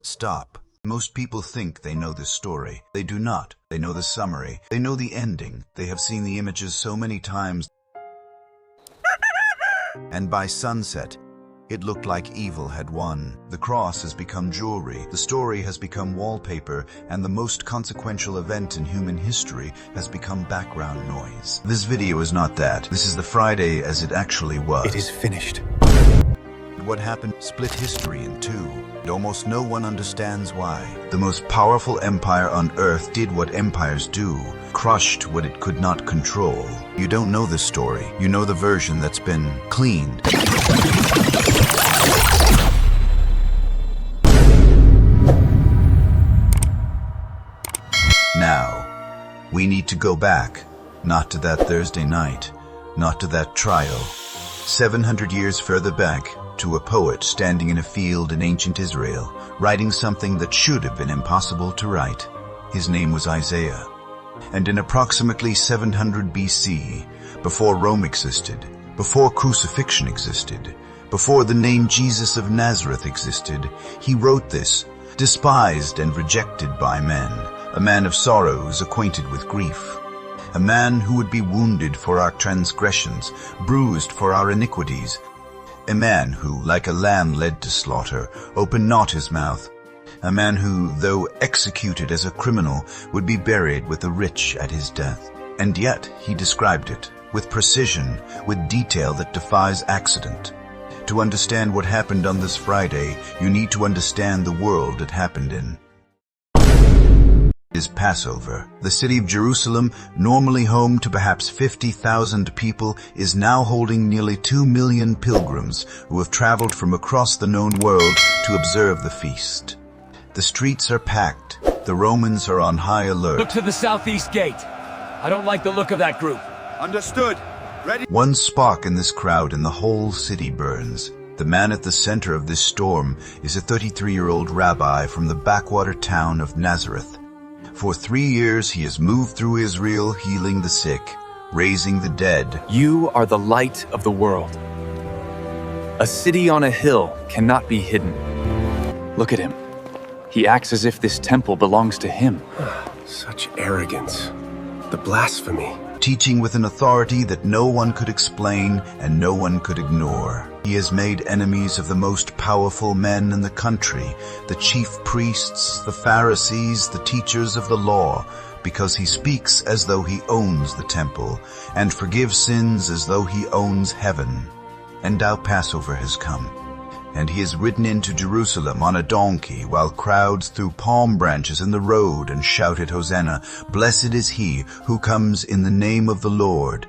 Stop. Most people think they know this story. They do not. They know the summary. They know the ending. They have seen the images so many times. And by sunset, it looked like evil had won. The cross has become jewelry, the story has become wallpaper, and the most consequential event in human history has become background noise. This video is not that. This is the Friday as it actually was. It is finished. What happened split history in two, and almost no one understands why. The most powerful empire on earth did what empires do, crushed what it could not control. You don't know this story. You know the version that's been cleaned. Now, we need to go back, not to that Thursday night, not to that trial. 700 years further back, to a poet standing in a field in ancient Israel, writing something that should have been impossible to write. His name was Isaiah. And in approximately 700 BC, before Rome existed, before crucifixion existed, before the name Jesus of Nazareth existed, he wrote this, despised and rejected by men, a man of sorrows, acquainted with grief, a man who would be wounded for our transgressions, bruised for our iniquities, a man who, like a lamb led to slaughter, opened not his mouth, a man who, though executed as a criminal, would be buried with the rich at his death. And yet he described it, with precision, with detail that defies accident. To understand what happened on this Friday, you need to understand the world it happened in. Is Passover. The city of Jerusalem, normally home to perhaps 50,000 people, is now holding nearly 2 million pilgrims who have traveled from across the known world to observe the feast. The streets are packed. The Romans are on high alert. Look to the southeast gate. I don't like the look of that group. Understood. Ready? One spark in this crowd and the whole city burns. The man at the center of this storm is a 33-year-old rabbi from the backwater town of Nazareth. For 3 years he has moved through Israel, healing the sick, raising the dead. You are the light of the world. A city on a hill cannot be hidden. Look at him. He acts as if this temple belongs to him. Such arrogance. The blasphemy. Teaching with an authority that no one could explain and no one could ignore. He has made enemies of the most powerful men in the country, the chief priests, the Pharisees, the teachers of the law, because he speaks as though he owns the temple, and forgives sins as though he owns heaven. And now Passover has come, and he has ridden into Jerusalem on a donkey, while crowds threw palm branches in the road and shouted, Hosanna, blessed is he who comes in the name of the Lord.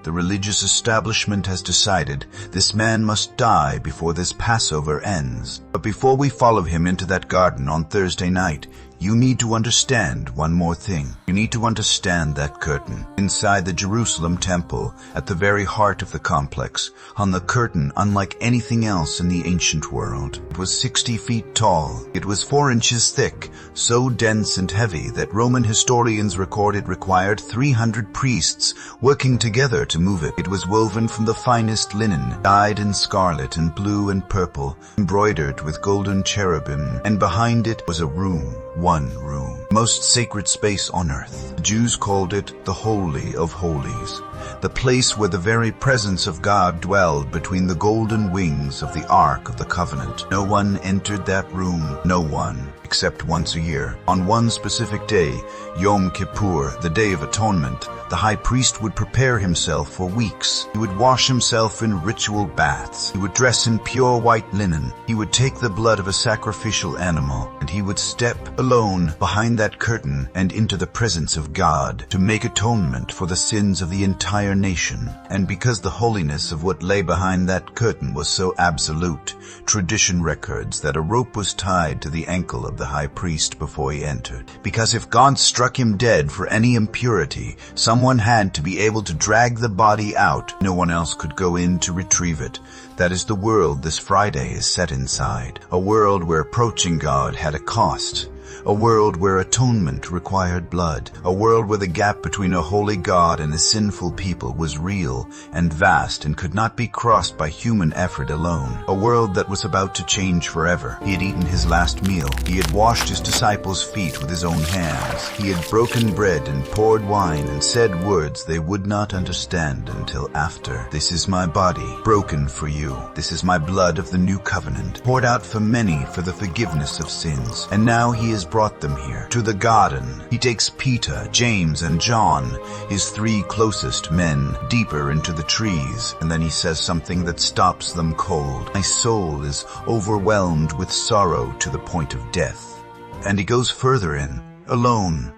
The religious establishment has decided this man must die before this Passover ends. But before we follow him into that garden on Thursday night, you need to understand one more thing. You need to understand that curtain. Inside the Jerusalem temple, at the very heart of the complex, hung a curtain unlike anything else in the ancient world. It was 60 feet tall. It was 4 inches thick, so dense and heavy that Roman historians record it required 300 priests working together to move it. It was woven from the finest linen, dyed in scarlet and blue and purple, embroidered with golden cherubim, and behind it was a room. One room, most sacred space on earth. The Jews called it the Holy of Holies, the place where the very presence of God dwelled between the golden wings of the Ark of the Covenant. No one entered that room, no one, except once a year. On one specific day, Yom Kippur, the Day of Atonement, the high priest would prepare himself for weeks. He would wash himself in ritual baths. He would dress in pure white linen. He would take the blood of a sacrificial animal, and he would step alone behind that curtain and into the presence of God to make atonement for the sins of the entire nation. And because the holiness of what lay behind that curtain was so absolute, tradition records that a rope was tied to the ankle of the high priest before he entered. Because if God struck him dead for any impurity, someone had to be able to drag the body out. No one else could go in to retrieve it. That is the world this Friday is set inside. A world where approaching God had a cost. a world where atonement required blood, a world where the gap between a holy God and a sinful people was real and vast and could not be crossed by human effort alone, a world that was about to change forever. He had eaten his last meal. He had washed his disciples' feet with his own hands. He had broken bread and poured wine and said words they would not understand until after. This is my body, broken for you. This is my blood of the new covenant, poured out for many for the forgiveness of sins. And now he has brought them here, to the garden. He takes Peter, James, and John, his three closest men, deeper into the trees, and then he says something that stops them cold. My soul is overwhelmed with sorrow to the point of death. And he goes further in, alone.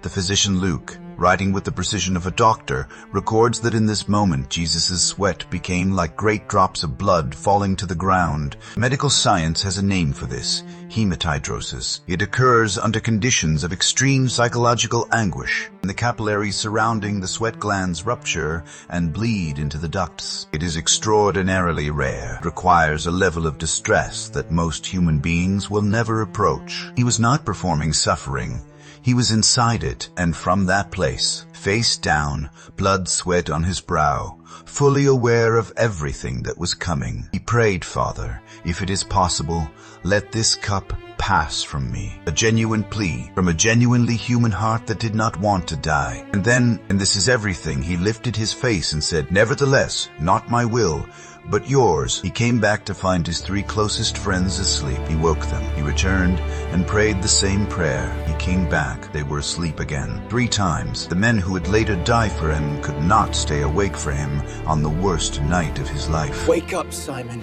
The physician Luke, writing with the precision of a doctor, records that in this moment Jesus' sweat became like great drops of blood falling to the ground. Medical science has a name for this, hematidrosis. It occurs under conditions of extreme psychological anguish, and the capillaries surrounding the sweat glands rupture and bleed into the ducts. It is extraordinarily rare. It requires a level of distress that most human beings will never approach. He was not performing suffering. He was inside it, and from that place, face down, blood sweat on his brow, fully aware of everything that was coming, he prayed, Father, if it is possible, let this cup pass from me. A genuine plea from a genuinely human heart that did not want to die. And then, and this is everything, he lifted his face and said, Nevertheless, not my will, but yours. He came back to find his three closest friends asleep. He woke them. He returned and prayed the same prayer. He came back. They were asleep again. 3 times. The men who would later die for him could not stay awake for him on the worst night of his life. Wake up, Simon.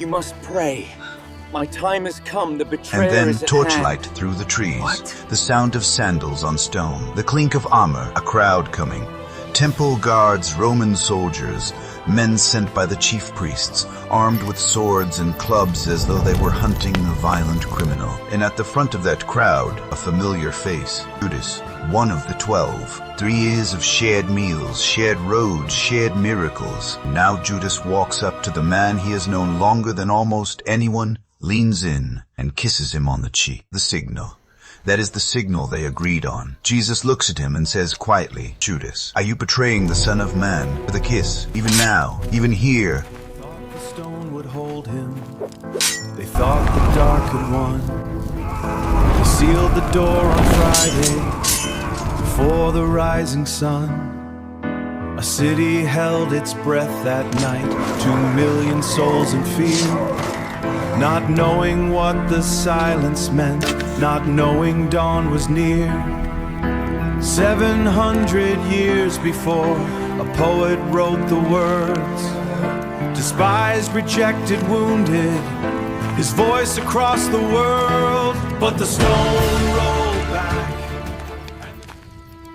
You must pray. My time has come. The betrayer And then is at torchlight hand. through the trees. What? The sound of sandals on stone. The clink of armor. A crowd coming. Temple guards, Roman soldiers, men sent by the chief priests, armed with swords and clubs as though they were hunting a violent criminal. And at the front of that crowd, a familiar face, Judas, one of the 12. 3 years of shared meals, shared roads, shared miracles. Now Judas walks up to the man he has known longer than almost anyone, leans in, and kisses him on the cheek. The signal. That is the signal they agreed on. Jesus looks at him and says quietly, Judas, are you betraying the Son of Man with a kiss? Even now, even here. They thought the stone would hold him. They thought the dark had won. They sealed the door on Friday before the rising sun. A city held its breath that night, 2 million souls in fear, not knowing what the silence meant, not knowing dawn was near. 700 years before, a poet wrote the words, despised, rejected, wounded, his voice across the world, but the stone rolled back.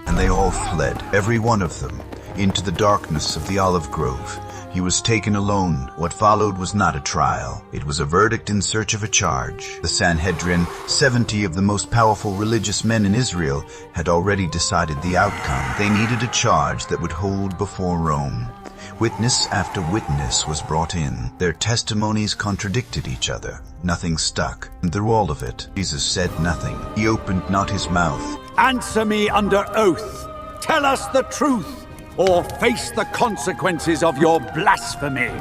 And they all fled, every one of them, into the darkness of the olive grove. He was taken alone. What followed was not a trial. It was a verdict in search of a charge. The Sanhedrin, 70 of the most powerful religious men in Israel, had already decided the outcome. They needed a charge that would hold before Rome. Witness after witness was brought in. Their testimonies contradicted each other. Nothing stuck. And through all of it, Jesus said nothing. He opened not his mouth. Answer me under oath. Tell us the truth, or face the consequences of your blasphemy.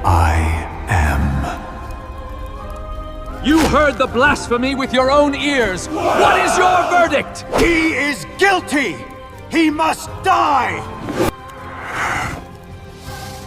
I am. You heard the blasphemy with your own ears. What is your verdict? He is guilty! He must die!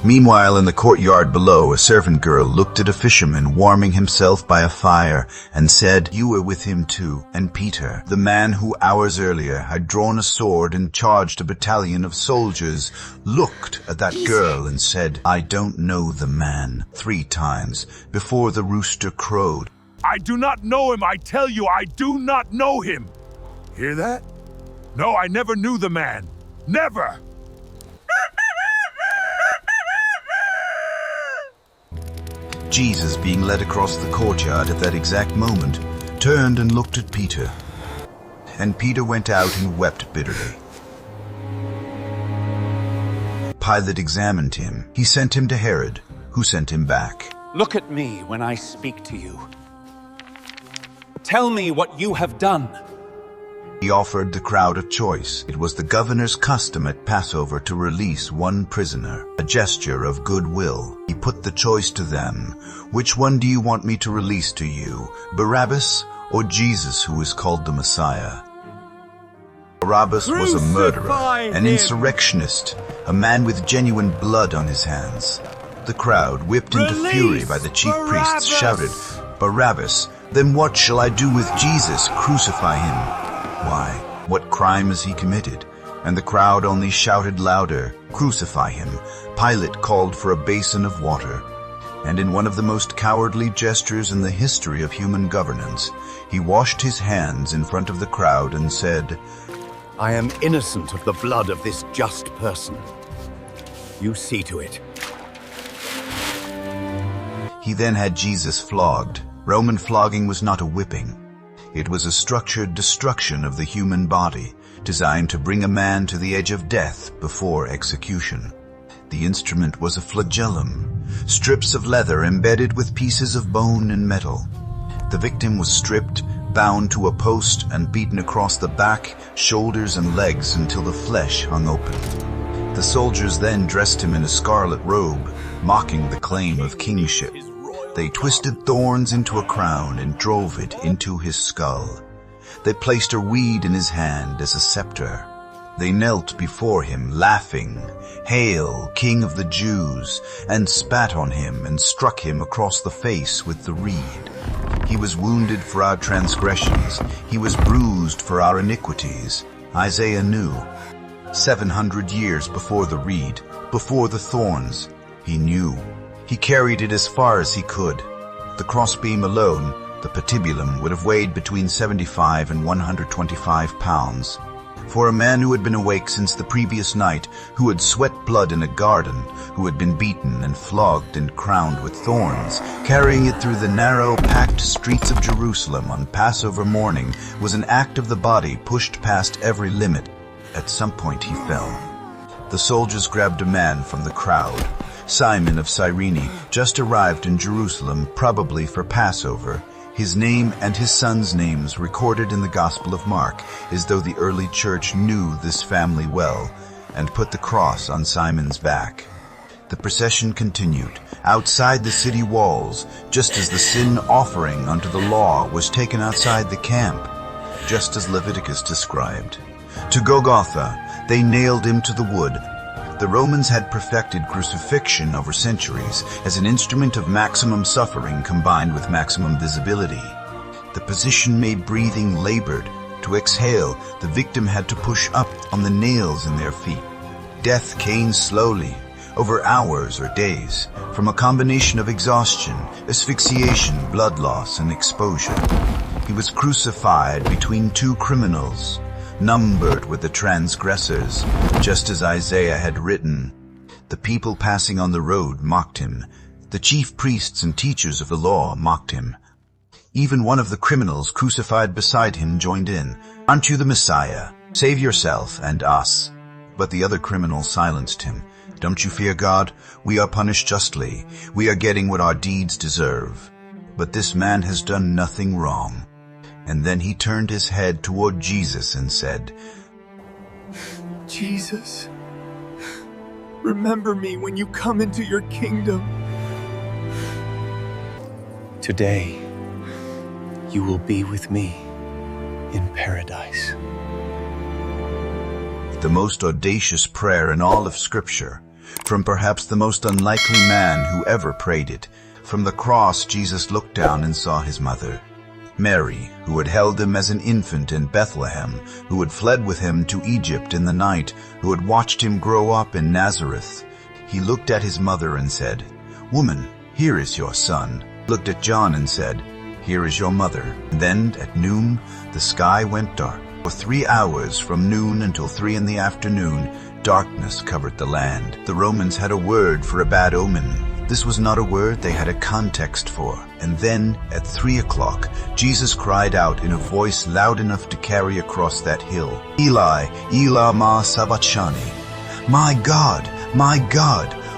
Meanwhile, in the courtyard below, a servant girl looked at a fisherman warming himself by a fire and said, You were with him too. And Peter, the man who hours earlier had drawn a sword and charged a battalion of soldiers, looked at that girl and said, I don't know the man. 3 times before the rooster crowed. I do not know him, I tell you, I do not know him. Hear that? No, I never knew the man. Never! Jesus, being led across the courtyard at that exact moment, turned and looked at Peter. And Peter went out and wept bitterly. Pilate examined him. He sent him to Herod, who sent him back. Look at me when I speak to you. Tell me what you have done. He offered the crowd a choice. It was the governor's custom at Passover to release one prisoner, a gesture of goodwill. He put the choice to them. Which one do you want me to release to you, Barabbas or Jesus, who is called the Messiah? Barabbas was a murderer, an insurrectionist, a man with genuine blood on his hands. The crowd, whipped into fury by the chief priests, shouted, "Barabbas! Then what shall I do with Jesus? Crucify him!" Why? What crime has he committed? And the crowd only shouted louder, "Crucify him!" Pilate called for a basin of water. And in one of the most cowardly gestures in the history of human governance, he washed his hands in front of the crowd and said, I am innocent of the blood of this just person. You see to it. He then had Jesus flogged. Roman flogging was not a whipping. It was a structured destruction of the human body, designed to bring a man to the edge of death before execution. The instrument was a flagellum, strips of leather embedded with pieces of bone and metal. The victim was stripped, bound to a post, and beaten across the back, shoulders, and legs until the flesh hung open. The soldiers then dressed him in a scarlet robe, mocking the claim of kingship. They twisted thorns into a crown and drove it into his skull. They placed a reed in his hand as a scepter. They knelt before him, laughing, "Hail, King of the Jews," and spat on him and struck him across the face with the reed. He was wounded for our transgressions. He was bruised for our iniquities. Isaiah knew. 700 years before the reed, before the thorns, he knew. He carried it as far as he could. The crossbeam alone, the patibulum, would have weighed between 75 and 125 pounds. For a man who had been awake since the previous night, who had sweat blood in a garden, who had been beaten and flogged and crowned with thorns, carrying it through the narrow, packed streets of Jerusalem on Passover morning was an act of the body pushed past every limit. At some point he fell. The soldiers grabbed a man from the crowd. Simon of Cyrene, just arrived in Jerusalem, probably for Passover. His name and his son's names recorded in the Gospel of Mark, as though the early church knew this family well, and put the cross on Simon's back. The procession continued, outside the city walls, just as the sin offering unto the law was taken outside the camp, just as Leviticus described. To Golgotha, they nailed him to the wood. The Romans had perfected crucifixion over centuries as an instrument of maximum suffering combined with maximum visibility. The position made breathing labored. To exhale, the victim had to push up on the nails in their feet. Death came slowly, over hours or days, from a combination of exhaustion, asphyxiation, blood loss, and exposure. He was crucified between two criminals, numbered with the transgressors, just as Isaiah had written. The people passing on the road mocked him. The chief priests and teachers of the law mocked him. Even one of the criminals crucified beside him joined in. "Aren't you the Messiah? Save yourself and us." But the other criminal silenced him. "Don't you fear God? We are punished justly. We are getting what our deeds deserve. But this man has done nothing wrong." And then he turned his head toward Jesus and said, Jesus, remember me when you come into your kingdom. Today, you will be with me in paradise. The most audacious prayer in all of Scripture, from perhaps the most unlikely man who ever prayed it. From the cross, Jesus looked down and saw his mother, Mary, who had held him as an infant in Bethlehem, who had fled with him to Egypt in the night, who had watched him grow up in Nazareth. He looked at his mother and said, "Woman, here is your son." Looked at John and said, "Here is your mother." And then, at noon, the sky went dark. For 3 hours, from noon until 3 in the afternoon, darkness covered the land. The Romans had a word for a bad omen. This was not a word they had a context for. And then, at 3 o'clock, Jesus cried out in a voice loud enough to carry across that hill, "Eli, Eli ma sabachthani." My God,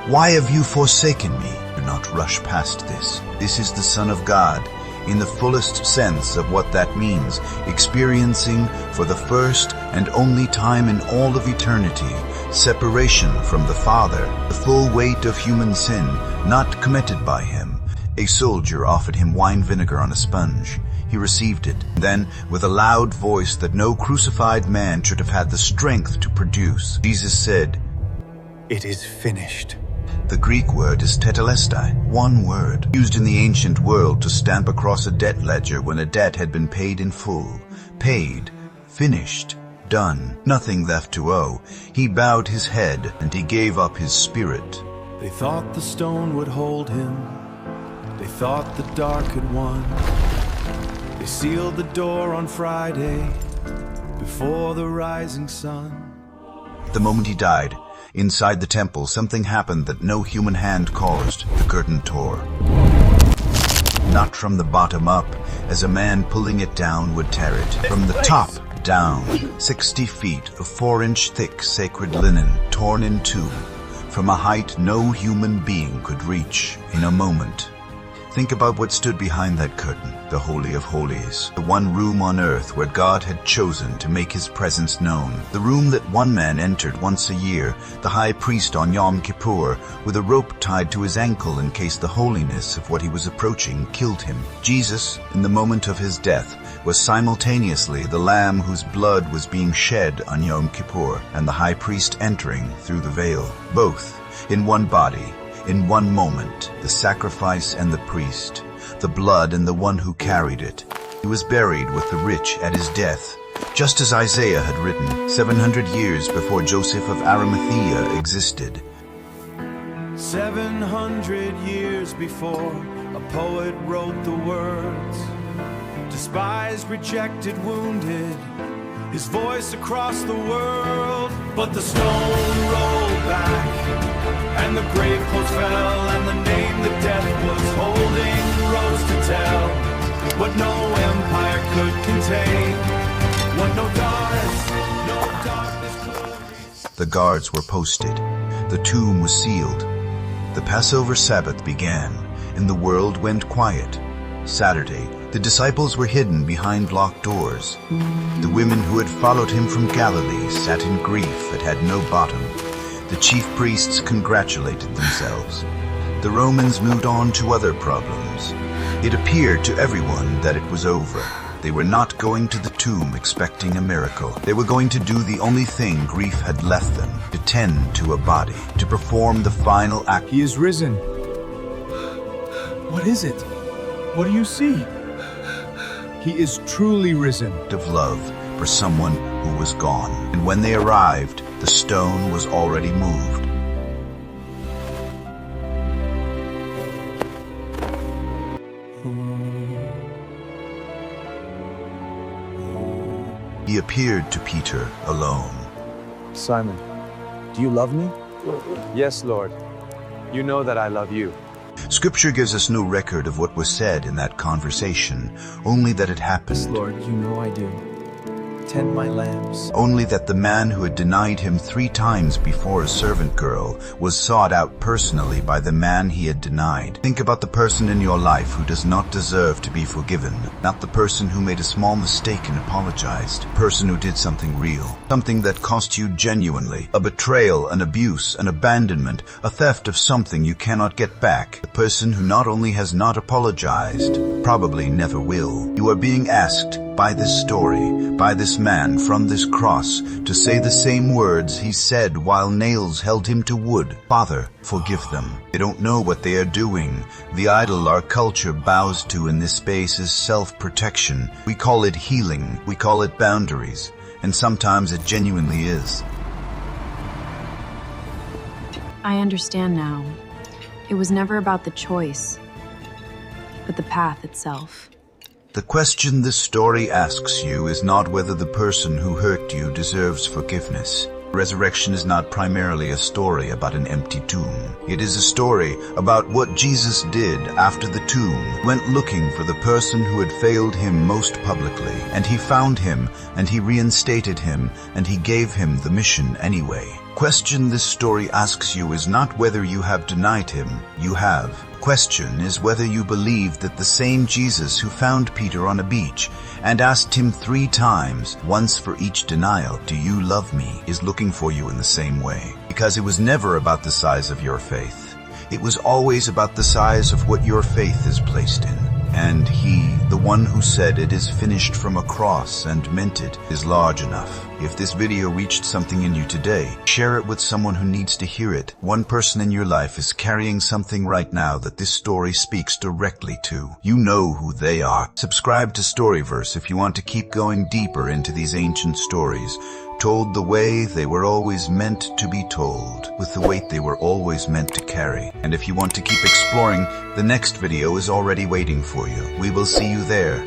why have you forsaken me?" Do not rush past this. This is the Son of God. in the fullest sense of what that means, experiencing for the first and only time in all of eternity, separation from the Father, the full weight of human sin, not committed by him. A soldier offered him wine vinegar on a sponge. He received it. Then, with a loud voice that no crucified man should have had the strength to produce, Jesus said, It is finished. The Greek word is tetelestai, one word, used in the ancient world to stamp across a debt ledger when a debt had been paid in full. Paid, finished, done, nothing left to owe. He bowed his head and he gave up his spirit. They thought the stone would hold him. They thought the dark had won. They sealed the door on Friday before the rising sun. The moment he died, inside the temple, something happened that no human hand caused. The curtain tore. Not from the bottom up, as a man pulling it down would tear it. From the top down, 60 feet of 4-inch thick sacred linen torn in two, from a height no human being could reach in a moment. Think about what stood behind that curtain, the Holy of Holies, the one room on earth where God had chosen to make his presence known, the room that one man entered once a year, the high priest on Yom Kippur, with a rope tied to his ankle in case the holiness of what he was approaching killed him. Jesus, in the moment of his death, was simultaneously the lamb whose blood was being shed on Yom Kippur, and the high priest entering through the veil, both in one body, in one moment, the sacrifice and the priest, the blood and the one who carried it. He was buried with the rich at his death, just as Isaiah had written 700 years before Joseph of Arimathea existed. 700 years before a poet wrote the words, despised, rejected, wounded, his voice across the world. But the stone rolled back, and the grave clothes fell, and the name that death was holding rose to tell what no empire could contain, what no darkness could. The guards were posted. The tomb was sealed. The Passover Sabbath began, and the world went quiet. Saturday, the disciples were hidden behind locked doors. The women who had followed him from Galilee sat in grief that had no bottom. The chief priests congratulated themselves. The Romans moved on to other problems. It appeared to everyone that it was over. They were not going to the tomb expecting a miracle. They were going to do the only thing grief had left them, to tend to a body, to perform the final act. He is risen. What is it? What do you see? He is truly risen. Of love for someone who was gone. And when they arrived, the stone was already moved. He appeared to Peter alone. Simon, do you love me? Yes, Lord. You know that I love you. Scripture gives us no record of what was said in that conversation, only that it happened. Yes, Lord, you know I do. Tend my lambs. Only that the man who had denied him 3 times before a servant girl was sought out personally by the man he had denied. Think about the person in your life who does not deserve to be forgiven, not the person who made a small mistake and apologized, the person who did something real, something that cost you genuinely, a betrayal, an abuse, an abandonment, a theft of something you cannot get back, the person who not only has not apologized, probably never will. You are being asked by this story, by this man from this cross, to say the same words he said while nails held him to wood. Father, forgive them. They don't know what they are doing. The idol our culture bows to in this space is self-protection. We call it healing. We call it boundaries. And sometimes it genuinely is. I understand now. It was never about the choice, but the path itself. The question this story asks you is not whether the person who hurt you deserves forgiveness. Resurrection is not primarily a story about an empty tomb. It is a story about what Jesus did after the tomb went looking for the person who had failed him most publicly. And he found him, and he reinstated him, and he gave him the mission anyway. Question this story asks you is not whether you have denied him. You have. question is whether you believe that the same Jesus who found Peter on a beach and asked him 3 times, once for each denial, "Do you love me?" is looking for you in the same way. Because it was never about the size of your faith. It was always about the size of what your faith is placed in. And he, the one who said it is finished from a cross and meant it, is large enough. If this video reached something in you today, share it with someone who needs to hear it. One person in your life is carrying something right now that this story speaks directly to. You know who they are. Subscribe to StoryVerse if you want to keep going deeper into these ancient stories, told the way they were always meant to be told, with the weight they were always meant to carry. And if you want to keep exploring, the next video is already waiting for you. We will see you there.